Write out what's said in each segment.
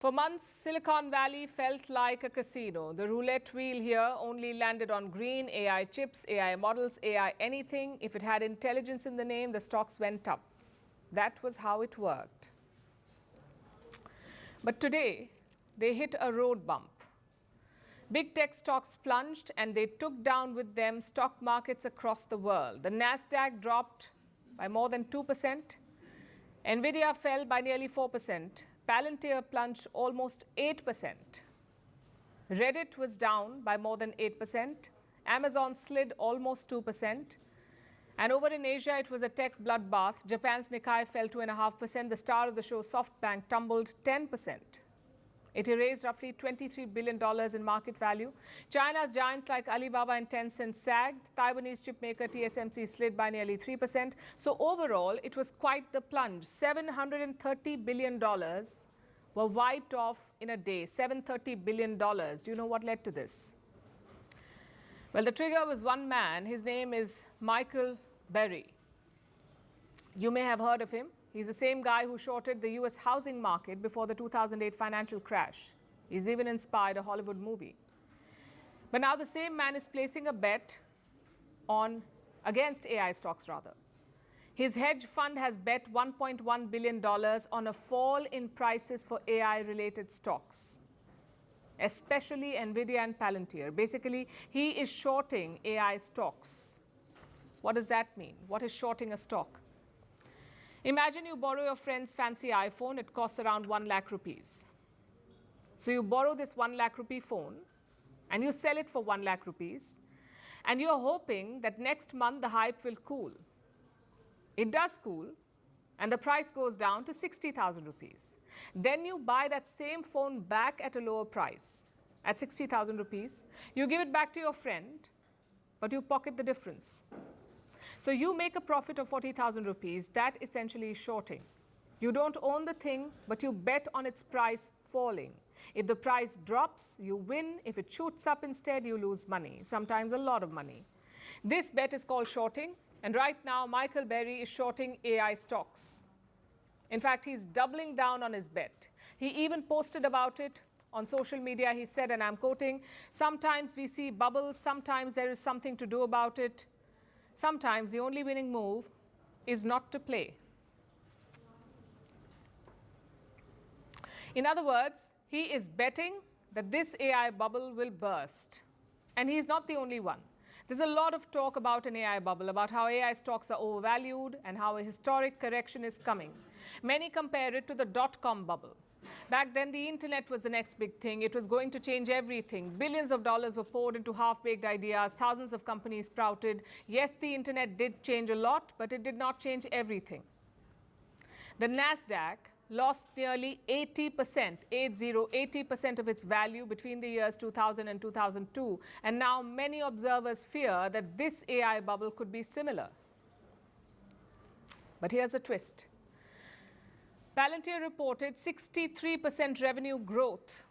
For months, Silicon Valley felt like a casino. The roulette wheel here only landed on green: AI chips, AI models, AI anything. If it had intelligence in the name, the stocks went up. That was how it worked. But today, they hit a road bump. Big tech stocks plunged and they took down with them stock markets across the world. The Nasdaq dropped by more than 2%. Nvidia fell by nearly 4%. Palantir plunged almost 8%. Reddit was down by more than 8%. Amazon slid almost 2%. And over in Asia, it was a tech bloodbath. Japan's Nikkei fell 2.5%. The star of the show, SoftBank, tumbled 10%. It erased roughly $23 billion in market value. China's giants like Alibaba and Tencent sagged. Taiwanese chipmaker TSMC slid by nearly 3%. So overall, it was quite the plunge. $730 billion were wiped off in a day. $730 billion. Do you know what led to this? Well, the trigger was one man. His name is Michael Burry. You may have heard of him. He's the same guy who shorted the US housing market before the 2008 financial crash. He's even inspired a Hollywood movie. But now the same man is placing a bet against AI stocks rather. His hedge fund has bet $1.1 billion on a fall in prices for AI-related stocks, especially Nvidia and Palantir. Basically, he is shorting AI stocks. What does that mean? What is shorting a stock? Imagine you borrow your friend's fancy iPhone. It costs around 1 lakh rupees. So you borrow this 1 lakh rupee phone and you sell it for 1 lakh rupees. And you're hoping that next month the hype will cool. It does cool and the price goes down to 60,000 rupees. Then you buy that same phone back at a lower price, at 60,000 rupees. You give it back to your friend, but you pocket the difference. So you make a profit of 40,000 rupees. That essentially is shorting. You don't own the thing, but you bet on its price falling. If the price drops, you win. If it shoots up instead, you lose money, sometimes a lot of money. This bet is called shorting. And right now, Michael Burry is shorting AI stocks. In fact, he's doubling down on his bet. He even posted about it on social media. He said, and I'm quoting, "Sometimes we see bubbles. Sometimes there is something to do about it. Sometimes the only winning move is not to play." In other words, he is betting that this AI bubble will burst. And he's not the only one. There's a lot of talk about an AI bubble, about how AI stocks are overvalued and how a historic correction is coming. Many compare it to the dot-com bubble. Back then, the internet was the next big thing. It was going to change everything. Billions of dollars were poured into half-baked ideas. Thousands of companies sprouted. Yes, the internet did change a lot, but it did not change everything. The Nasdaq lost nearly 80% of its value between the years 2000 and 2002. And now many observers fear that this AI bubble could be similar. But here's a twist. Palantir reported 63% revenue growth.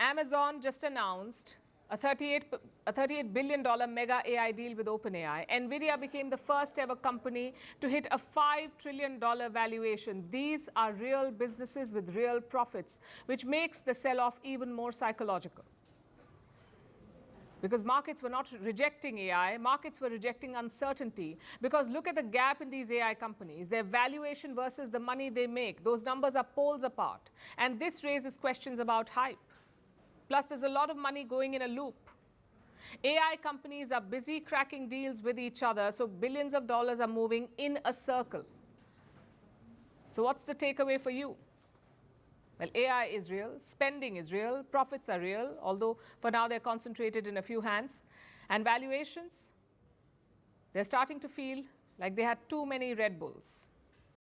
Amazon just announced a $38 billion mega AI deal with OpenAI. Nvidia became the first ever company to hit a $5 trillion valuation. These are real businesses with real profits, which makes the sell-off even more psychological. Because markets were not rejecting AI, markets were rejecting uncertainty. Because look at the gap in these AI companies, their valuation versus the money they make. Those numbers are poles apart. And this raises questions about hype. Plus, there's a lot of money going in a loop. AI companies are busy cracking deals with each other, so billions of dollars are moving in a circle. So what's the takeaway for you? Well, AI is real, spending is real, profits are real, although for now they're concentrated in a few hands. And valuations, they're starting to feel like they had too many Red Bulls.